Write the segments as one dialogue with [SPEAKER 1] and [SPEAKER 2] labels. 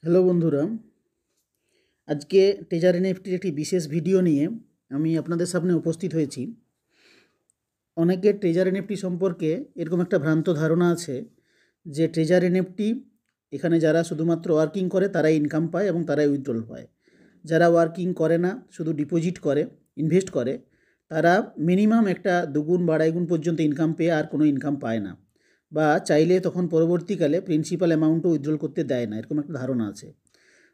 [SPEAKER 1] Hello বন্ধুরা, আজকে treasure এনএফটির একটি বিশেষ ভিডিও নিয়ে আমি আপনাদের সামনে উপস্থিত হয়েছি। অনেকের ট্রেজার এনএফটি সম্পর্কে এরকম একটা ভ্রান্ত ধারণা আছে যে ট্রেজার এনএফটি এখানে যারা শুধুমাত্র ওয়ার্কিং করে তারাই ইনকাম পায় এবং তারাই উইথড্রল পায়। যারা ওয়ার্কিং করে না, শুধু ডিপোজিট করে, ইনভেস্ট করে, তারা মিনিমাম একটা দুগুণ বা আড়াইগুণ পর্যন্ত ইনকাম পেয়ে আর কোনো ইনকাম পায় না, বা চাইলে তখন পরবর্তীকালে প্রিন্সিপাল অ্যামাউন্টও উইথড্রল করতে দেয় না, এরকম একটা ধারণা আছে।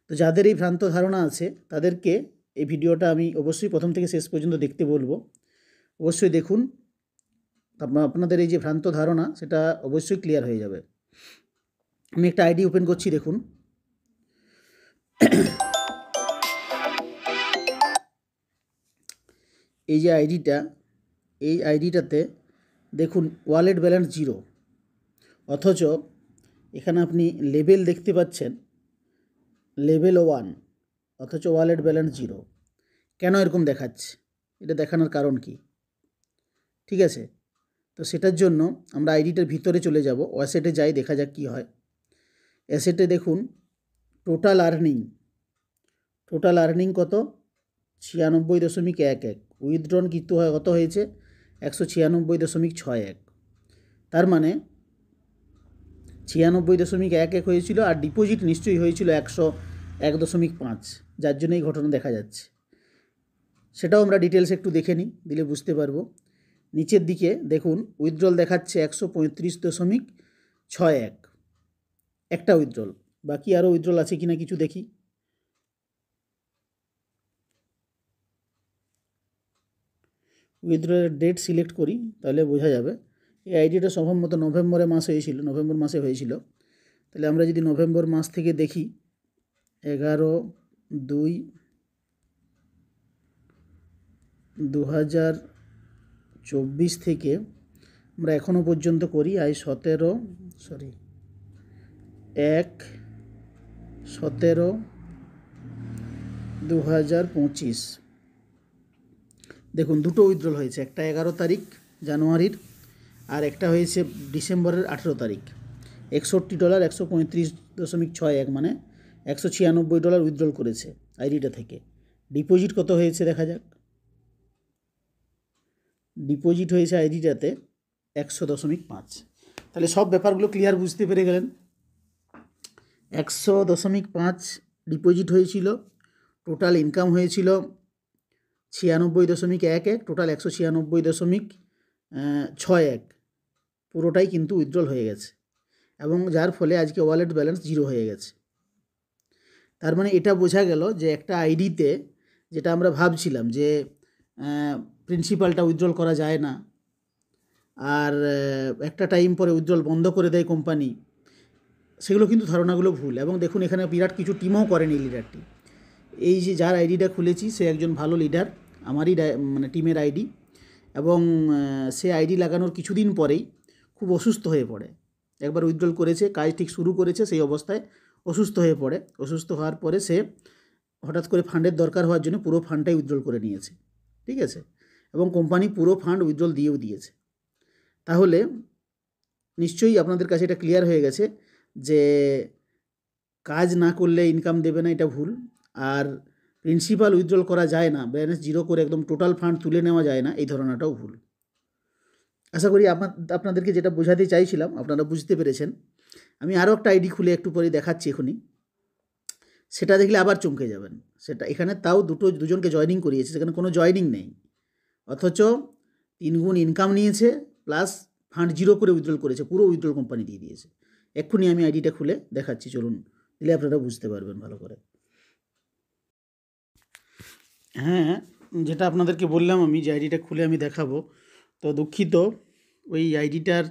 [SPEAKER 1] তো যাদের এই ভ্রান্ত ধারণা আছে তাদেরকে এই ভিডিওটা আমি অবশ্যই প্রথম থেকে শেষ পর্যন্ত দেখতে বলবো। অবশ্যই দেখুন, আপনাদের এই যে ভ্রান্ত ধারণা সেটা অবশ্যই ক্লিয়ার হয়ে যাবে। আমি একটা আইডি ওপেন করছি, দেখুন। এই যে আইডিটা, এই আইডিটাতে দেখুন ওয়ালেট ব্যালেন্স 0, অথচ এখানে আপনি লেভেল দেখতে পাচ্ছেন লেভেল 1, অথচ ওয়ালেট ব্যালেন্স 0। কেন এরকম দেখাচ্ছে? এটা দেখানোর কারণ কি? ঠিক আছে, তো সেটার জন্য আমরা আইডিটার ভিতরে চলে যাব, অ্যাসেটে যাই, দেখা যাক কি হয়। অ্যাসেটে দেখুন টোটাল আর্নিং কত? 96.11। উইথড্রন কিন্তু কত হয়েছে? 196.61। তার মানে 96.11 হয়েছিল, আর ডিপোজিট নিশ্চয়ই হয়েছিল 101.5, যার জন্য এই ঘটনা দেখা যাচ্ছে। সেটাও আমরা ডিটেলস একটু দেখে নিই, দিলে বুঝতে পারবো। নিচের দিকে দেখুন উইথড্রল দেখাচ্ছে 135.61, একটা উইথড্রল। বাকি আরও উইথড্রল আছে কিনা কিছু দেখি। উইথড্রলের ডেট সিলেক্ট করি, তাহলে বোঝা যাবে। এই আইডিটা সম্ভবত নভেম্বর মাসে হয়েছিল। তাহলে আমরা যদি নভেম্বর মাস থেকে দেখি, 11/2/2024 থেকে আমরা এখনও পর্যন্ত করি। 1/17/2025। দেখুন দুটো উইথড্রল হয়েছে, একটা 11 তারিখ জানুয়ারির, আর একটা হয়েছে ডিসেম্বরের 18 তারিখ। $61 135.61, মানে $196 উইথড্রল করেছে আইডিটা থেকে। ডিপোজিট কত হয়েছে দেখা যাক। ডিপোজিট হয়েছে আইডিটাতে 100.5। তাহলে সব ব্যাপারগুলো ক্লিয়ার বুঝতে পেরে গেলেন। 100.5 ডিপোজিট হয়েছিল, টোটাল ইনকাম হয়েছিল 96.11, টোটাল 196.61, পুরোটাই কিন্তু উইথড্রল হয়ে গেছে, এবং যার ফলে আজকে ওয়ালেট ব্যালেন্স 0 হয়ে গেছে। তার মানে এটা বোঝা গেল যে একটা আইডিতে, যেটা আমরা ভাবছিলাম যে প্রিন্সিপালটা উইথড্রল করা যায় না, আর একটা টাইম পরে উইথড্রল বন্ধ করে দেয় কোম্পানি, সেগুলো কিন্তু ধারণাগুলো ভুল। এবং দেখুন এখানে বিরাট কিছু টিমও করেন এই লিডারটি। এই যে যার আইডিটা খুলেছি সে একজন ভালো লিডার, আমারই মানে টিমের আইডি, এবং সে আইডি লাগানোর কিছুদিন পরেই খুব অসুস্থ হয়ে পড়ে। একবার উইথড্রল করেছে, কাজ ঠিক শুরু করেছে, সেই অবস্থায় অসুস্থ হয়ে পড়ে। অসুস্থ হওয়ার পরে সে হঠাৎ করে ফান্ডের দরকার হওয়ার জন্য পুরো ফান্ডটাই উইথড্রল করে নিয়েছে। ঠিক আছে, এবং কোম্পানি পুরো ফান্ড উইথড্রল দিয়েও দিয়েছে। তাহলে নিশ্চয়ই আপনাদের কাছে এটা ক্লিয়ার হয়ে গেছে যে কাজ না করলে ইনকাম দেবে না, এটা ভুল। আর প্রিন্সিপাল উইথড্রল করা যায় না, ব্যালেন্স 0 করে একদম টোটাল ফান্ড তুলে নেওয়া যায় না, এই ধারণাটাও ভুল। আশা করি আপনাদেরকে যেটা বোঝাতে চাইছিলাম আপনারা বুঝতে পেরেছেন। আমি আরও একটা আইডি খুলে একটু পরে দেখাচ্ছি এখনই, সেটা দেখলে আবার চমকে যাবেন। সেটা এখানে তাও দুজনকে জয়েনিং করিয়েছে, সেখানে কোনো জয়েনিং নেই, অথচ 3 গুণ ইনকাম নিয়েছে, প্লাস ফান্ড 0 করে উইথড্রল করেছে, পুরো উইথড্রল কোম্পানি দিয়ে দিয়েছে। এক্ষুনি আমি আইডিটা খুলে দেখাচ্ছি, চলুন, দিলে আপনারা বুঝতে পারবেন ভালো করে। হ্যাঁ, যেটা আপনাদেরকে বললাম আমি, যে আইডিটা খুলে আমি দেখাবো, তো দুঃখিত, ওই আইডিটার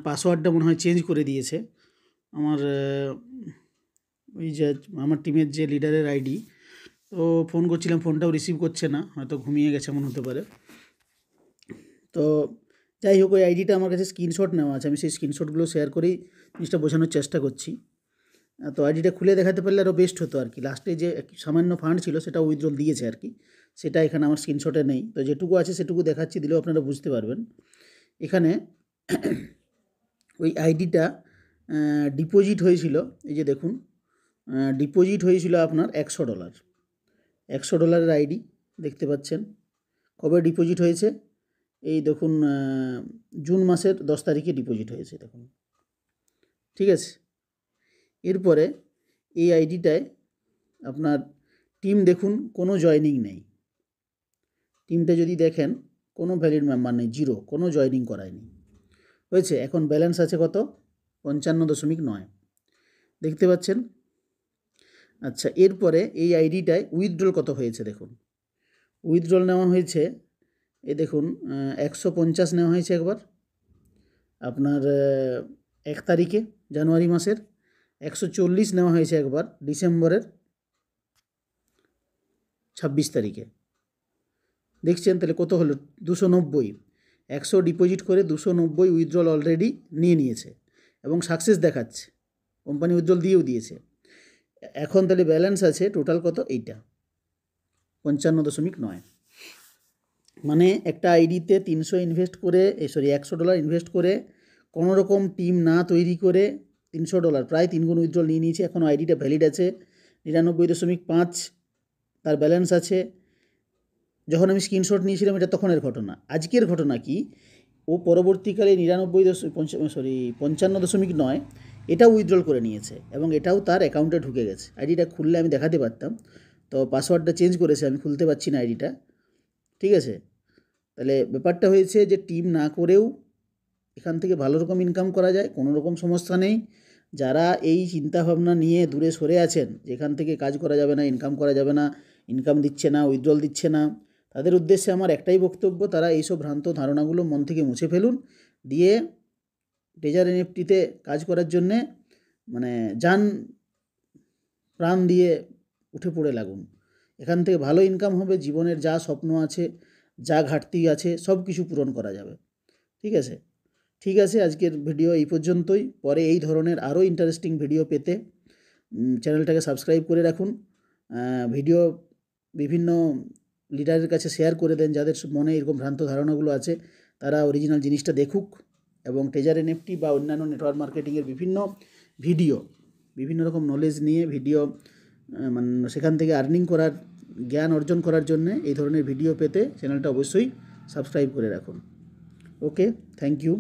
[SPEAKER 1] পাসওয়ার্ডটা মনে হয় চেঞ্জ করে দিয়েছে আমার ওই যে আমার টিমের যে লিডারের আইডি। তো ফোন করছিলাম, ফোনটাও রিসিভ করছে না, হয়তো ঘুমিয়ে গেছে এমন হতে পারে। তো যাই হোক, ওই আইডিটা আমার কাছে স্ক্রিনশট নেওয়া আছে, আমি সেই স্ক্রিনশটগুলো শেয়ার করেই জিনিসটা বোঝানোর চেষ্টা করছি। তো আইডিটা খুলে দেখাতে পারলে আরও বেস্ট হতো আর কি। লাস্টে যে সামান্য ফান্ড ছিল সেটা উইথড্রল দিয়েছে আর কি, সেটা এখানে আমার স্ক্রিনশটে নেই। তো যেটুকু আছে সেটুকু দেখাচ্ছি, দিলেও আপনারা বুঝতে পারবেন। এখানে ওই আইডিটা ডিপোজিট হয়েছিল, এই যে দেখুন ডিপোজিট হয়েছিল আপনার $100। $100 আইডি দেখতে পাচ্ছেন। কবে ডিপোজিট হয়েছে? এই দেখুন, জুন মাসের 10 তারিখে ডিপোজিট হয়েছে দেখুন। ঠিক আছে, এরপরে এই আইডিটায় আপনার টিম দেখুন কোনো জয়নিং নেই। টিমটা যদি দেখেন কোনো ভ্যালিড মেম্বার নেই, জিরো, কোনো জয়নিং করায়নি। হয়েছে, এখন ব্যালেন্স আছে কত? 55.9 দেখতে পাচ্ছেন। আচ্ছা, এরপরে এই আইডিটায় উইথড্রল কত হয়েছে দেখুন। উইথড্রল নেওয়া হয়েছে, এ দেখুন 150 নেওয়া হয়েছে একবার আপনার 1 তারিখে জানুয়ারি মাসের, 140 নেওয়া হয়েছে একবার ডিসেম্বরের 26 তারিখে। দেখছেন তাহলে কত হলো? 290। 100 ডিপোজিট করে 290 উইথড্রল অলরেডি নিয়ে নিয়েছে এবং সাকসেস দেখাচ্ছে, কোম্পানি উইথড্রল দিয়েও দিয়েছে। এখন তাহলে ব্যালেন্স আছে টোটাল কত? এইটা 55.9। মানে একটা আইডিতে 300 ইনভেস্ট করে, $100 ইনভেস্ট করে, কোনো রকম টিম না তৈরি করে $300 প্রায় 3 গুণ উইথড্রল নিয়ে নিয়েছে। এখনও আইডিটা ভ্যালিড আছে, 99.5 তার ব্যালেন্স আছে। যখন আমি স্ক্রিনশট নিয়েছিলাম এটা তখনের ঘটনা। আজকের ঘটনা কি, ও পরবর্তীকালে 55.9 এটা উইথড্রল করে নিয়েছে এবং এটাও তার অ্যাকাউন্টে ঢুকে গেছে। আইডিটা খুললে আমি দেখাতে পারতাম, তো পাসওয়ার্ডটা চেঞ্জ করেছে, আমি খুলতে পারছি না আইডিটা। ঠিক আছে, তাহলে ব্যাপারটা হয়েছে যে টিম না করেও এখান থেকে ভালো রকম ইনকাম করা যায়, কোনো রকম সমস্যা নেই। যারা এই চিন্তাভাবনা নিয়ে দূরে সরে আছেন, যেখান থেকে কাজ করা যাবে না, ইনকাম করা যাবে না, ইনকাম দিচ্ছে না, উইথড্রল দিচ্ছে না, তাদের উদ্দেশ্যে আমার একটাই বক্তব্য, তারা এইসব ভ্রান্ত ধারণাগুলো মন থেকে মুছে ফেলুন, দিয়ে ট্রেজার এনএফটিতে কাজ করার জন্যে মানে যান প্রাণ দিয়ে উঠে পড়ে লাগুন। এখান থেকে ভালো ইনকাম হবে, জীবনের যা স্বপ্ন আছে, যা ঘাটতি আছে, সব কিছু পূরণ করা যাবে। ঠিক আছে, ঠিক আছে, আজকের ভিডিও এই পর্যন্তই। পরে এই ধরনের আরও ইন্টারেস্টিং ভিডিও পেতে চ্যানেলটাকে সাবস্ক্রাইব করে রাখুন। ভিডিও বিভিন্ন লিডারের কাছে শেয়ার করে দেন, যাদের মনে এরকম ভ্রান্ত ধারণাগুলো আছে তারা অরিজিনাল জিনিসটা দেখুক এবং ট্রেজার এনএফটি বা অন্যান্য নেটওয়ার্ক মার্কেটিংয়ের বিভিন্ন ভিডিও, বিভিন্ন রকম নলেজ নিয়ে ভিডিও, মানে সেখান থেকে আর্নিং করার, জ্ঞান অর্জন করার জন্য এই ধরনের ভিডিও পেতে চ্যানেলটা অবশ্যই সাবস্ক্রাইব করে রাখুন। ওকে, থ্যাংক ইউ।